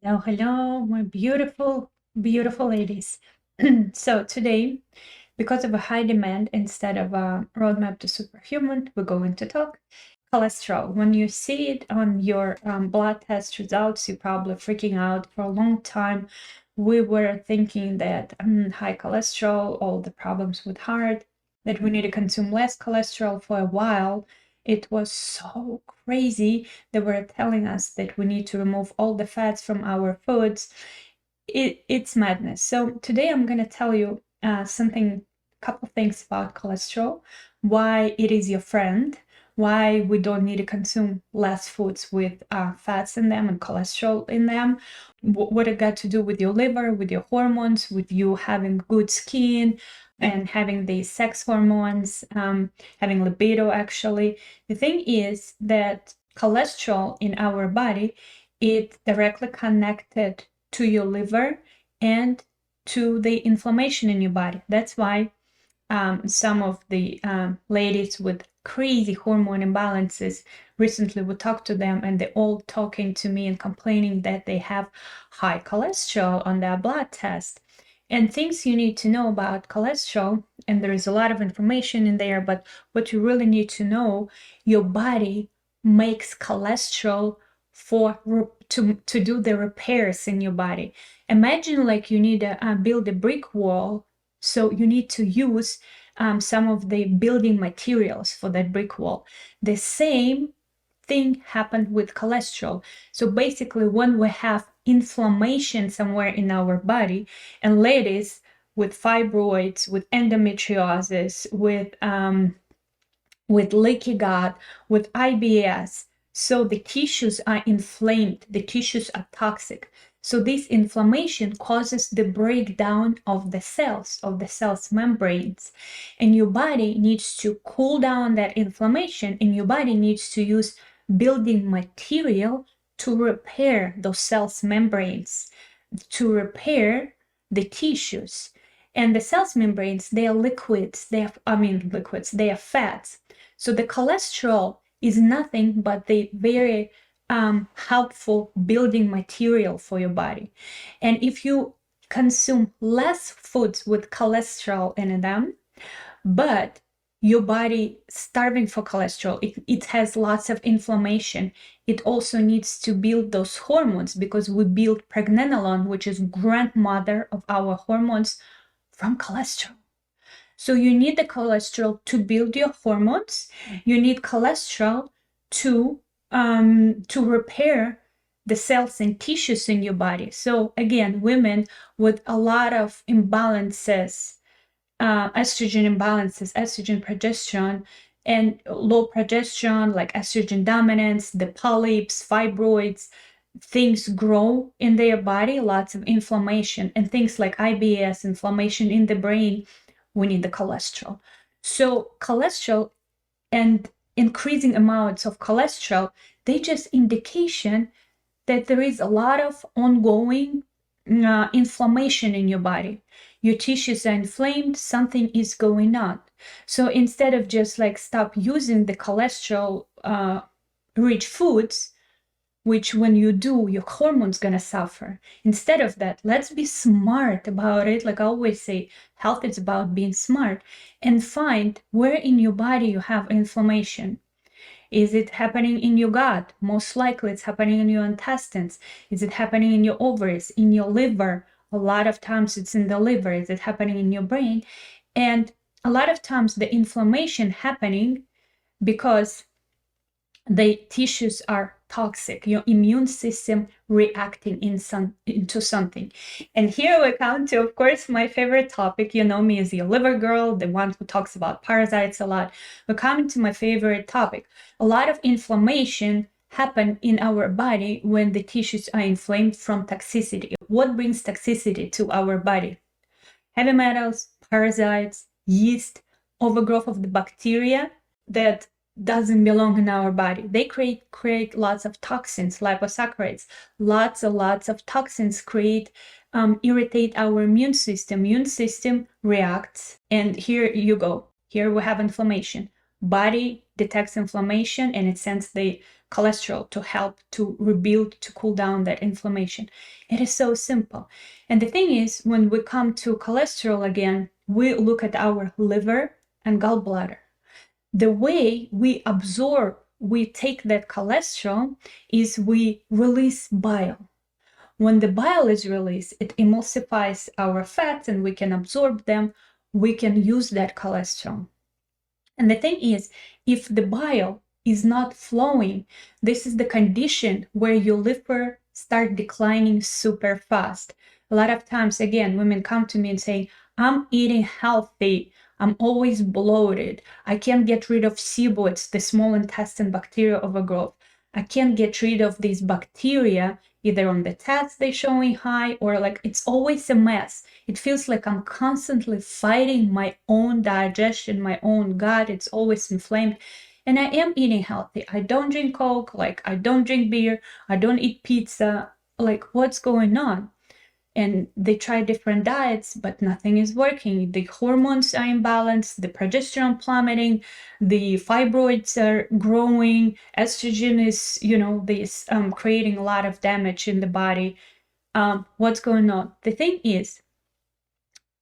Hello, my beautiful, beautiful ladies. So today, because of a high demand, instead of a roadmap to superhuman, we're going to talk cholesterol. When you see it on your blood test results, you're probably freaking out. For a long time, we were thinking that high cholesterol, all the problems with heart, that we need to consume less cholesterol. For a while, it was so crazy. They were telling us that we need to remove all the fats from our foods. It's madness. So today I'm going to tell you something, a couple things about cholesterol, why it is your friend, why we don't need to consume less foods with fats in them and cholesterol in them, what it got to do with your liver, with your hormones, with you having good skin and having the sex hormones, having libido actually. The thing is that cholesterol in our body, it directly connected to your liver and to the inflammation in your body. That's why some of the ladies with crazy hormone imbalances, recently we talked to them and they're all talking to me and complaining that they have high cholesterol on their blood test. And things you need to know about cholesterol, and there is a lot of information in there, but what you really need to know, your body makes cholesterol to do the repairs in your body. Imagine like you need to build a brick wall, so you need to use some of the building materials for that brick wall. The same thing happened with cholesterol. So basically, when we have inflammation somewhere in our body, and ladies with fibroids, with endometriosis, with leaky gut, with IBS, so the tissues are inflamed, the tissues are toxic. So this inflammation causes the breakdown of the cells membranes. And your body needs to cool down that inflammation, and your body needs to use building material to repair those cells membranes, to repair the tissues. And the cells membranes, they are liquids, they are fats. So the cholesterol is nothing but the very helpful building material for your body. And if you consume less foods with cholesterol in them, but your body starving for cholesterol, it has lots of inflammation. It also needs to build those hormones, because we build pregnenolone, which is grandmother of our hormones, from cholesterol. So you need the cholesterol to build your hormones. You need cholesterol to repair the cells and tissues in your body. So again, women with a lot of imbalances, estrogen imbalances, estrogen progesterone, and low progesterone, like estrogen dominance, the polyps, fibroids, things grow in their body, lots of inflammation, and things like IBS, inflammation in the brain, we need the cholesterol. So cholesterol and increasing amounts of cholesterol, they just indication that there is a lot of ongoing inflammation in your body. Your tissues are inflamed, something is going on. So instead of just like stop using the cholesterol rich foods, which when you do, your hormones gonna suffer. Instead of that, let's be smart about it. Like I always say, health is about being smart, and find where in your body you have inflammation. Is it happening in your gut? Most likely it's happening in your intestines. Is it happening in your ovaries, in your liver? A lot of times it's in the liver. Is it happening in your brain? And a lot of times the inflammation happening because the tissues are toxic, your immune system reacting into something. And here we come to, of course, my favorite topic. You know me as your liver girl, the one who talks about parasites a lot. We're coming to my favorite topic. A lot of inflammation happen in our body when the tissues are inflamed from toxicity. What brings toxicity to our body? Heavy metals, parasites, yeast, overgrowth of the bacteria that doesn't belong in our body. They create lots of toxins, liposaccharides. Lots and lots of toxins irritate our immune system. Immune system reacts, and here you go. Here we have inflammation. body detects inflammation and it sends the cholesterol to help to rebuild, to cool down that inflammation. It is so simple. And the thing is, when we come to cholesterol again, we look at our liver and gallbladder. The way we absorb, we take that cholesterol is we release bile. When the bile is released, it emulsifies our fats and we can absorb them. We can use that cholesterol. And the thing is, if the bile is not flowing, this is the condition where your liver start declining super fast. A lot of times, again, women come to me and say, I'm eating healthy. I'm always bloated. I can't get rid of SIBO, it's the small intestine bacteria overgrowth. I can't get rid of these bacteria either on the tests they're showing high or like it's always a mess. It feels like I'm constantly fighting my own digestion, my own gut. It's always inflamed. And I am eating healthy. I don't drink Coke, like I don't drink beer, I don't eat pizza. Like what's going on? And they try different diets, but nothing is working. The hormones are imbalanced, the progesterone plummeting, the fibroids are growing, estrogen is, this creating a lot of damage in the body. What's going on? The thing is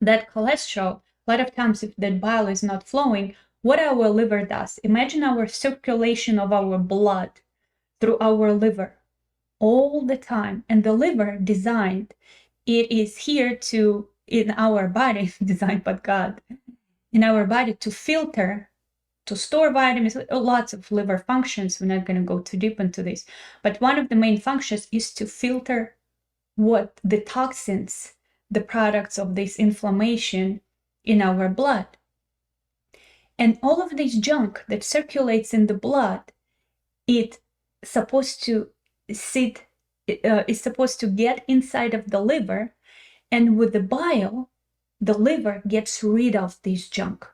that cholesterol, a lot of times if that bile is not flowing, what our liver does, imagine our circulation of our blood through our liver all the time. And the liver designed, it is here to, in our body, designed by God, in our body to filter, to store vitamins, lots of liver functions. We're not going to go too deep into this. But one of the main functions is to filter what the toxins, the products of this inflammation in our blood. And all of this junk that circulates in the blood, it's supposed to sit, is supposed to get inside of the liver, and with the bile, the liver gets rid of this junk.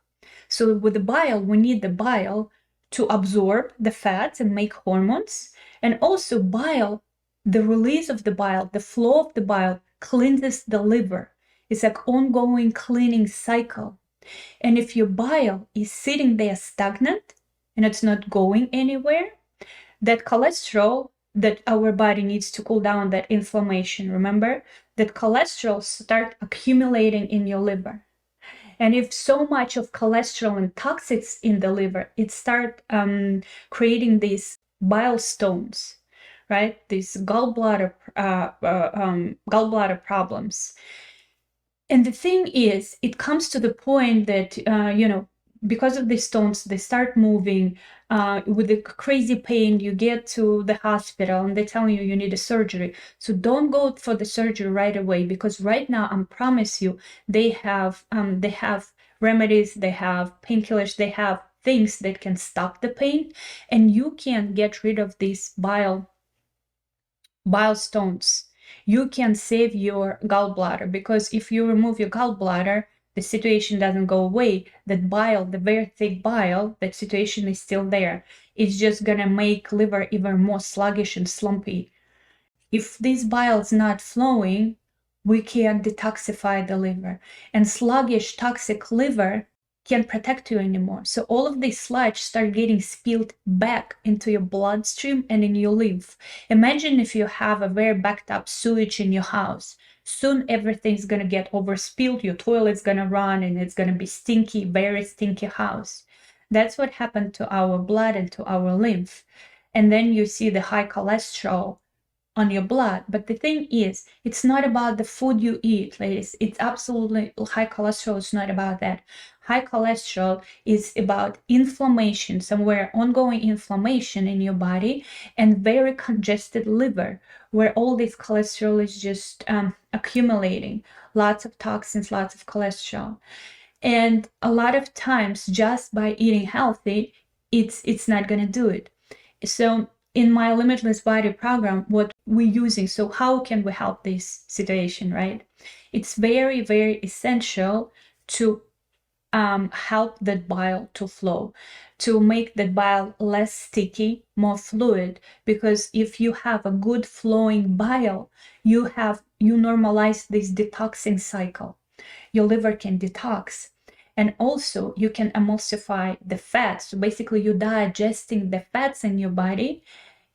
So with the bile, we need the bile to absorb the fats and make hormones, and also bile, the release of the bile, the flow of the bile cleanses the liver. It's like ongoing cleaning cycle. And if your bile is sitting there stagnant and it's not going anywhere, that cholesterol that our body needs to cool down that inflammation, remember, that cholesterol start accumulating in your liver. And if so much of cholesterol and toxics in the liver, it start creating these bile stones, right? These gallbladder problems. And the thing is, it comes to the point that, because of these stones, they start moving with the crazy pain. You get to the hospital and they tell you need a surgery. So don't go for the surgery right away, because right now, I promise you, they have remedies, they have painkillers, they have things that can stop the pain, and you can get rid of these bile stones. You can save your gallbladder, because if you remove your gallbladder, the situation doesn't go away. That bile, the very thick bile, that situation is still there. It's just gonna make liver even more sluggish and slumpy. If this bile is not flowing, we can't detoxify the liver. And sluggish, toxic liver can't protect you anymore. So all of this sludge start getting spilled back into your bloodstream and in your lymph. Imagine if you have a very backed up sewage in your house. Soon everything's gonna get overspilled, your toilet's gonna run, and it's gonna be stinky, very stinky house. That's what happened to our blood and to our lymph. And then you see the high cholesterol on your blood. But the thing is, it's not about the food you eat, ladies. It's absolutely, high cholesterol is not about that. High cholesterol is about inflammation, somewhere ongoing inflammation in your body, and very congested liver, where all this cholesterol is just accumulating. Lots of toxins, lots of cholesterol. And a lot of times, just by eating healthy, it's not going to do it. So in my Limitless Body program, what we're using, so how can we help this situation, right? It's very, very essential to help that bile to flow, to make that bile less sticky, more fluid, because if you have a good flowing bile, you normalize this detoxing cycle. Your liver can detox. And also you can emulsify the fats. So basically you're digesting the fats in your body,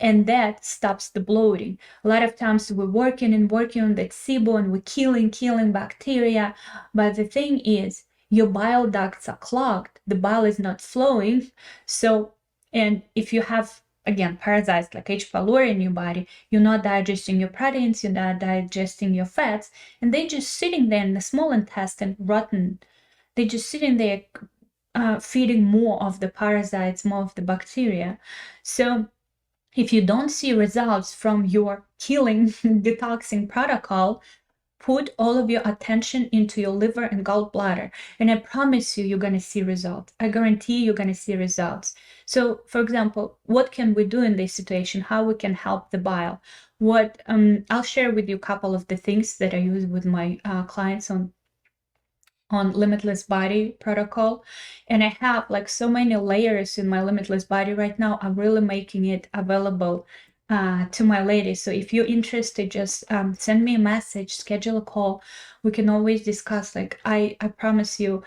and that stops the bloating. A lot of times we're working and working on that SIBO and we're killing bacteria. But the thing is, your bile ducts are clogged. The bile is not flowing. So, and if you have, again, parasites like H. pylori in your body, you're not digesting your proteins, you're not digesting your fats, and they're just sitting there in the small intestine, rotten. They're just sitting there feeding more of the parasites, more of the bacteria. So if you don't see results from your killing detoxing protocol, put all of your attention into your liver and gallbladder, and I promise you, you're going to see results. I guarantee you're going to see results. So, for example, what can we do in this situation? How we can help the bile? What I'll share with you a couple of the things that I use with my clients on limitless body protocol, and I have like so many layers in my limitless body right now. I'm really making it available to my ladies. So if you're interested, just send me a message, schedule a call. We can always discuss. Like I promise you,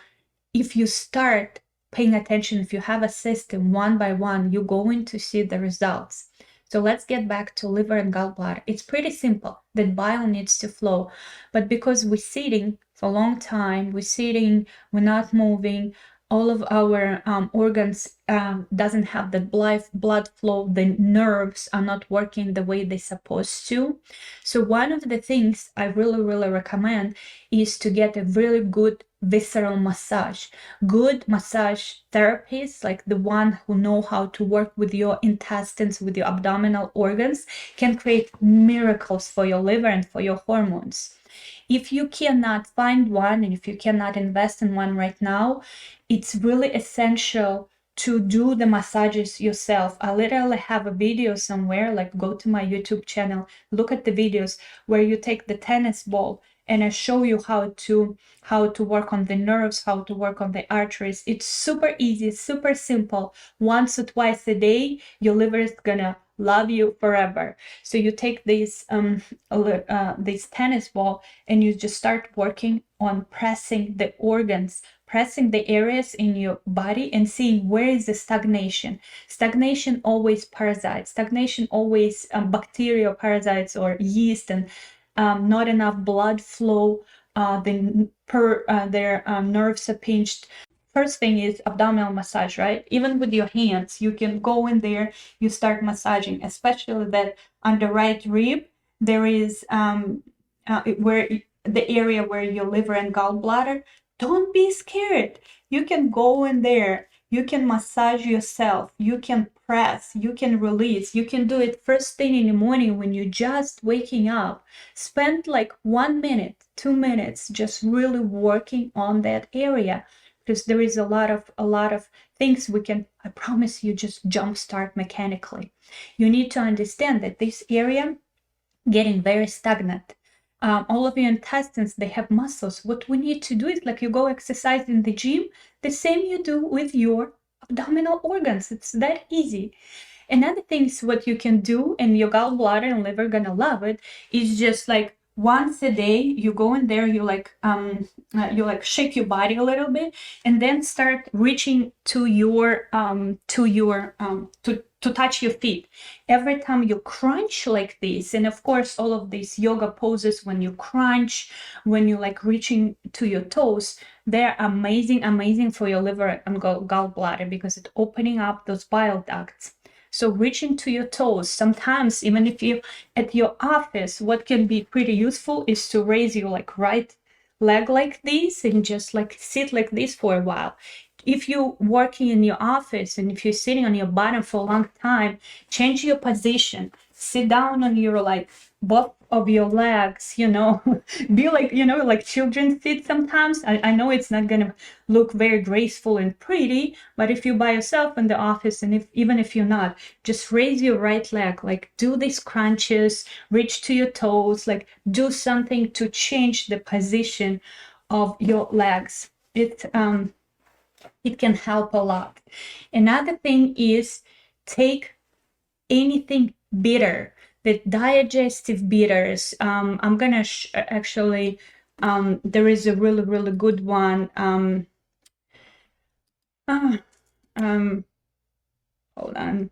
if you start paying attention, if you have a system one by one, you're going to see the results. So let's get back to liver and gallbladder. It's pretty simple. That bile needs to flow, but because we're sitting for a long time, we're not moving, all of our organs doesn't have the blood flow, the nerves are not working the way they're supposed to. So one of the things I really recommend is to get a really good visceral massage. Good massage therapists, like the one who know how to work with your intestines, with your abdominal organs, can create miracles for your liver and for your hormones. If you cannot find one, and if you cannot invest in one right now, it's really essential to do the massages yourself. I literally have a video somewhere, like go to my YouTube channel, look at the videos where you take the tennis ball and I show you how to work on the nerves, how to work on the arteries. It's super easy, super simple. Once or twice a day, your liver is gonna love you forever. So you take this tennis ball and you just start working on pressing the organs, pressing the areas in your body and seeing where is the stagnation. Stagnation always parasites. Stagnation always bacterial parasites or yeast, and not enough blood flow. Their nerves are pinched. First thing is abdominal massage, right? Even with your hands, you can go in there, you start massaging, especially that on the right rib, there is where the area where your liver and gallbladder. Don't be scared. You can go in there, you can massage yourself, you can press, you can release, you can do it first thing in the morning when you're just waking up. Spend like 1 minute, 2 minutes just really working on that area, because there is a lot of things we can, I promise you, just jumpstart mechanically. You need to understand that this area getting very stagnant. All of your intestines, they have muscles. What we need to do is like you go exercise in the gym, the same you do with your abdominal organs. It's that easy. Another thing is what you can do, and your gallbladder and liver gonna love it, is just like once a day you go in there, you like shake your body a little bit, and then start reaching to your to touch your feet. Every time you crunch like this, and of course all of these yoga poses, when you crunch, when you like reaching to your toes, they're amazing for your liver and gallbladder, because it's opening up those bile ducts. So reaching to your toes, sometimes even if you at your office, what can be pretty useful is to raise your like right leg like this and just like sit like this for a while. If you're working in your office and if you're sitting on your bottom for a long time, change your position. Sit down on your like both of your legs, be like, like children sit sometimes. I know it's not gonna look very graceful and pretty, but if you're by yourself in the office, and even if you're not, just raise your right leg, like do these crunches, reach to your toes, like do something to change the position of your legs. It can help a lot. Another thing is take anything bitter, the digestive bitters. I'm gonna actually, there is a really good one. Ah, um, hold on.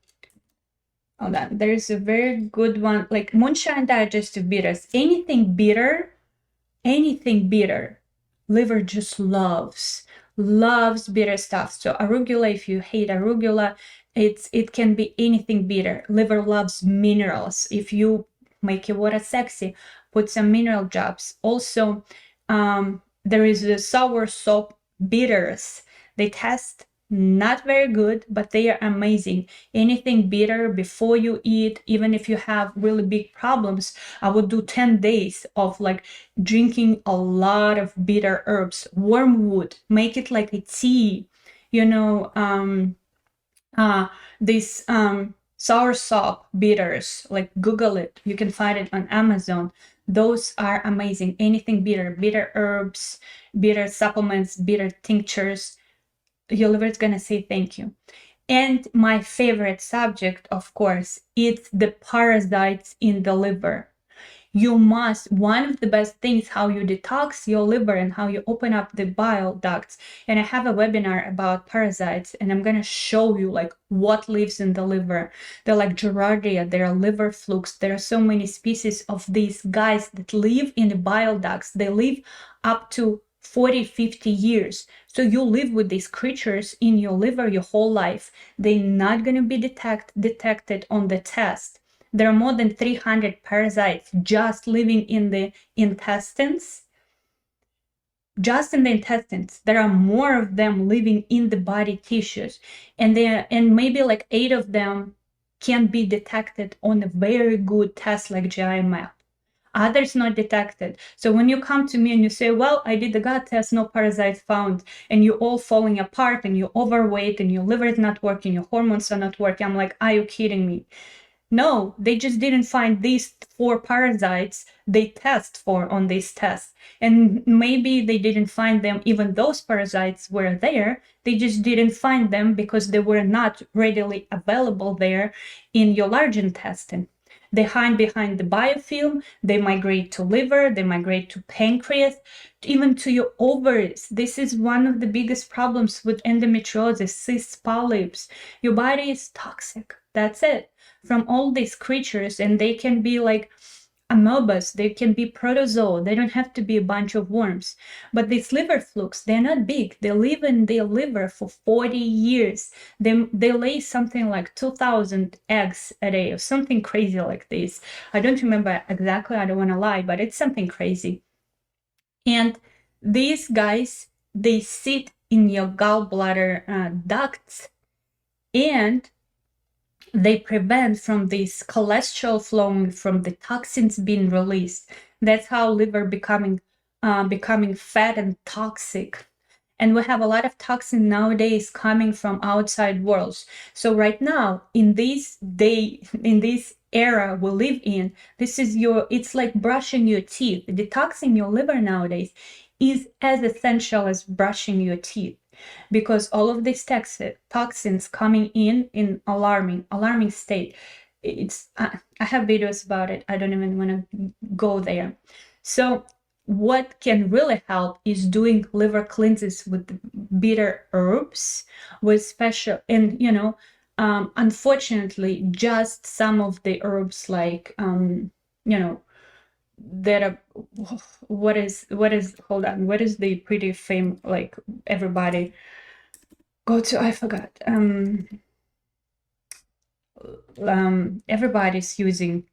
Hold on. There's a very good one, like moonshine digestive bitters. Anything bitter, liver just loves bitter stuff. So arugula, if you hate arugula, it can be anything bitter. Liver loves minerals. If you make your water sexy, put some mineral drops. Also, there is the sour sop bitters. They taste not very good, but they are amazing. Anything bitter before you eat, even if you have really big problems, I would do 10 days of like drinking a lot of bitter herbs. Wormwood, make it like a tea. You know, these soursop bitters, like Google it. You can find it on Amazon. Those are amazing. Anything bitter, bitter herbs, bitter supplements, bitter tinctures. Your liver is gonna say thank you. And my favorite subject, of course, it's the parasites in the liver. You must, one of the best things how you detox your liver and how you open up the bile ducts. And I have a webinar about parasites, and I'm going to show you like what lives in the liver. They're like Giardia, there are liver flukes. There are so many species of these guys that live in the bile ducts. They live up to 40-50 years. So you live with these creatures in your liver your whole life. They're not going to be detected on the test. There are more than 300 parasites just living in the intestines. Just in the intestines, there are more of them living in the body tissues, and maybe like 8 of them can be detected on a very good test like GI map. Others not detected. So when you come to me and you say, well, I did the gut test, no parasites found, and you're all falling apart and you're overweight and your liver is not working, your hormones are not working, I'm like, are you kidding me? No, they just didn't find these 4 parasites they test for on this test. And maybe they didn't find them, even those parasites were there. They just didn't find them because they were not readily available there in your large intestine. They hide behind the biofilm, they migrate to liver, they migrate to pancreas, even to your ovaries. This is one of the biggest problems with endometriosis, cysts, polyps. Your body is toxic. That's it. From all these creatures, and they can be like amoebas, they can be protozoa, they don't have to be a bunch of worms. But these liver flukes, they're not big. They live in their liver for 40 years. They lay something like 2,000 eggs a day or something crazy like this. I don't remember exactly, I don't want to lie, but it's something crazy. And these guys, they sit in your gallbladder ducts, and they prevent from this cholesterol flowing, from the toxins being released. That's how liver becoming fat and toxic. And we have a lot of toxin nowadays coming from outside worlds. So right now, in this era we live in, it's like brushing your teeth. Detoxing your liver nowadays is as essential as brushing your teeth, because all of these toxins coming in alarming state. I have videos about it. I don't even want to go there. So what can really help is doing liver cleanses with bitter herbs, with special, and unfortunately, just some of the herbs like that are, hold on, what is the pretty famous, like everybody go to, I forgot, everybody's using,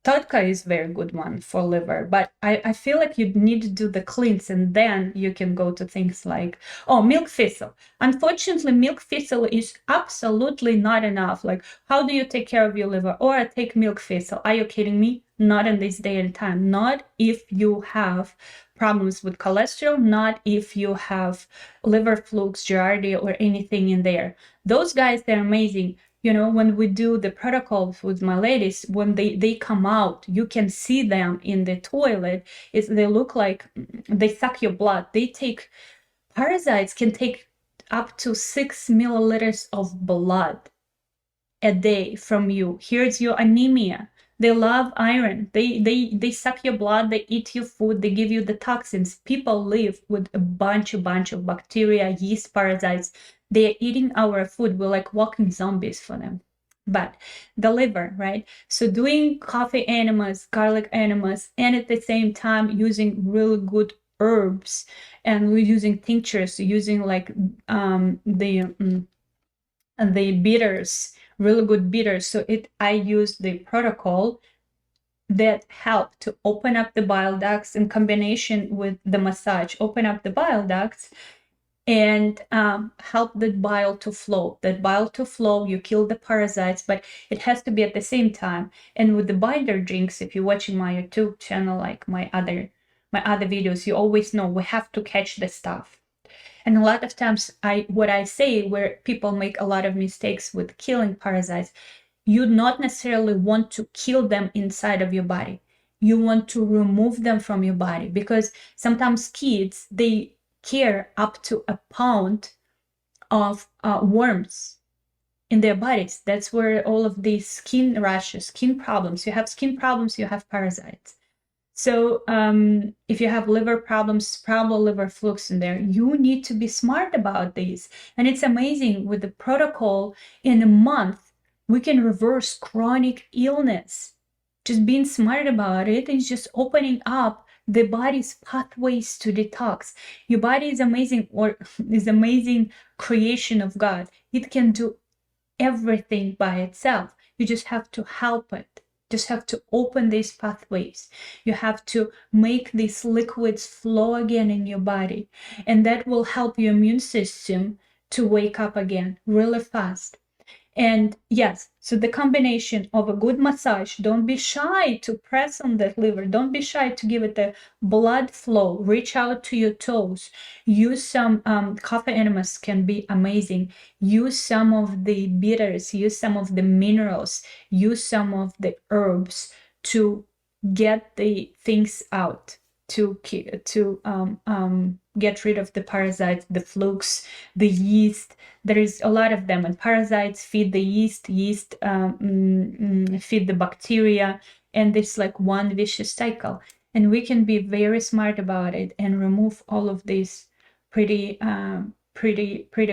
Todka is very good one for liver, but I feel like you need to do the cleanse, and then you can go to things like, milk thistle. Unfortunately, milk thistle is absolutely not enough. Like, how do you take care of your liver? Or I take milk thistle. Are you kidding me? Not in this day and time. Not if you have problems with cholesterol, not if you have liver flukes, Giardia, or anything in there. Those guys, they're amazing. When we do the protocols with my ladies, when they come out, you can see them in the toilet. They look like they suck your blood. Parasites can take up to 6 milliliters of blood a day from you. Here's your anemia. They love iron. They suck your blood, they eat your food, they give you the toxins. People live with a bunch of bacteria, yeast, parasites. They're eating our food. We're like walking zombies for them. But the liver, right? So doing coffee enemas, garlic enemas, and at the same time using really good herbs, and we're using tinctures, using like the bitters, really good bitters. So I use the protocol that help to open up the bile ducts in combination with the massage, open up the bile ducts and help the bile to flow. That bile to flow, you kill the parasites, but it has to be at the same time. And with the binder drinks, if you're watching my YouTube channel, like my other videos, you always know we have to catch the stuff. And a lot of times what I say, where people make a lot of mistakes with killing parasites, you not necessarily want to kill them inside of your body. You want to remove them from your body, because sometimes kids, they carry up to a pound of worms in their bodies. That's where all of these skin rashes, skin problems, you have skin problems, you have parasites. So if you have liver problems, probably liver flukes in there, you need to be smart about these. And it's amazing, with the protocol, in a month, we can reverse chronic illness. Just being smart about it is just opening up the body's pathways to detox. Your body is amazing, or is amazing creation of God. It can do everything by itself. You just have to help it. Just have to open these pathways. You have to make these liquids flow again in your body, and that will help your immune system to wake up again really fast. And yes, so the combination of a good massage, don't be shy to press on that liver, don't be shy to give it a blood flow, reach out to your toes, use some coffee enemas, can be amazing, use some of the bitters, use some of the minerals, use some of the herbs to get the things out, to get rid of the parasites, the flukes, the yeast. There is a lot of them, and parasites feed the yeast, feed the bacteria, and it's like one vicious cycle. And we can be very smart about it and remove all of these pretty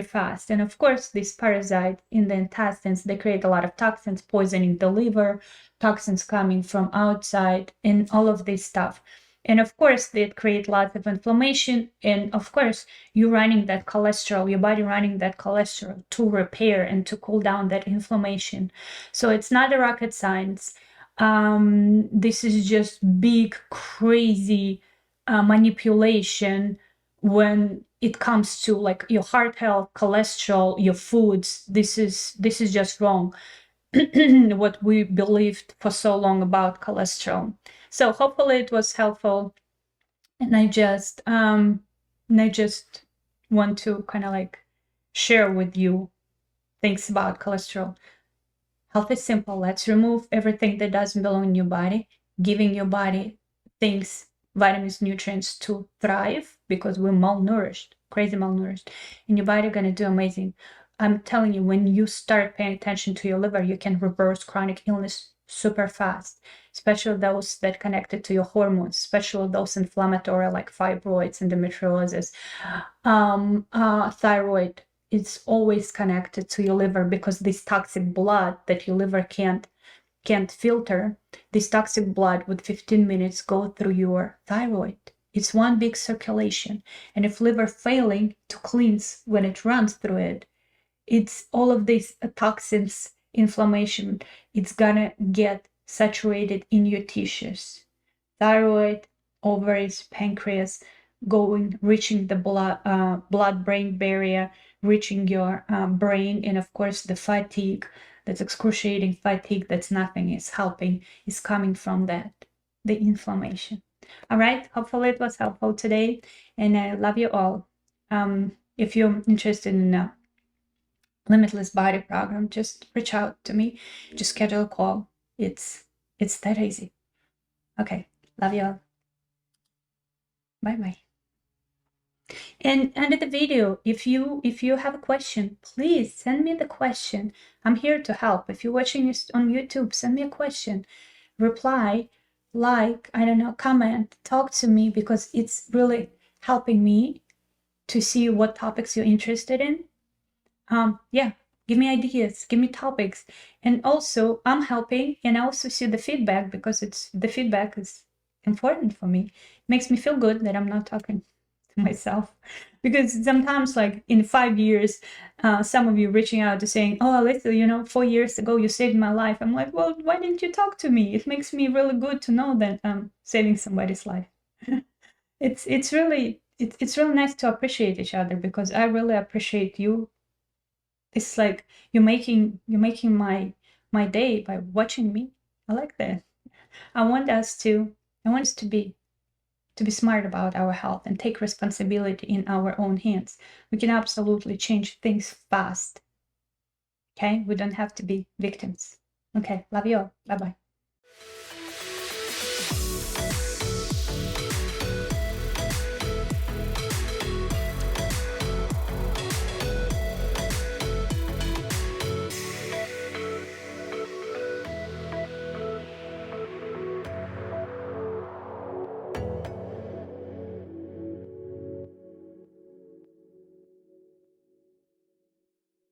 fast. And of course, these parasites in the intestines, they create a lot of toxins, poisoning the liver, toxins coming from outside, and all of this stuff. And of course, they create lots of inflammation. And of course, you're running that cholesterol, your body running that cholesterol to repair and to cool down that inflammation. So it's not a rocket science. This is just big, crazy manipulation when it comes to like your heart health, cholesterol, your foods. This is just wrong. What we believed for so long about cholesterol. So hopefully it was helpful, and I just want to kind of like share with you things about cholesterol. Health is simple. Let's remove everything that doesn't belong in your body, giving your body things, vitamins, nutrients to thrive, because we're malnourished, crazy malnourished, and your body gonna do amazing. I'm telling you, when you start paying attention to your liver, you can reverse chronic illness super fast, especially those that connected to your hormones, especially those inflammatory like fibroids, endometriosis, thyroid. It's always connected to your liver, because this toxic blood that your liver can't filter, this toxic blood with 15 minutes go through your thyroid. It's one big circulation, and if liver failing to cleanse when it runs through it, it's all of these toxins, inflammation, it's gonna get saturated in your tissues. Thyroid, ovaries, pancreas, reaching the blood-brain barrier, reaching your brain, and of course the fatigue, that's excruciating fatigue, that's nothing is helping, is coming from that, the inflammation. All right, hopefully it was helpful today, and I love you all. If you're interested in Limitless Body program, just reach out to me, just schedule a call. It's that easy. Okay, love you all. Bye. And under the video, if you have a question, please send me the question. I'm here to help. If you're watching this on YouTube, send me a question. reply, like, I don't know, comment, talk to me, because it's really helping me to see what topics you're interested in. Yeah, give me ideas, give me topics. And also I'm helping, and I also see the feedback, because the feedback is important for me. It makes me feel good that I'm not talking to myself. Because sometimes, like in 5 years, some of you reaching out to saying, oh, Alyssa, 4 years ago you saved my life. I'm like, well, why didn't you talk to me? It makes me really good to know that I'm saving somebody's life. It's really nice to appreciate each other, because I really appreciate you. It's like you're making my day by watching me. I like that. I want us to be smart about our health and take responsibility in our own hands. We can absolutely change things fast. Okay? We don't have to be victims. Okay, love you all. Bye-bye.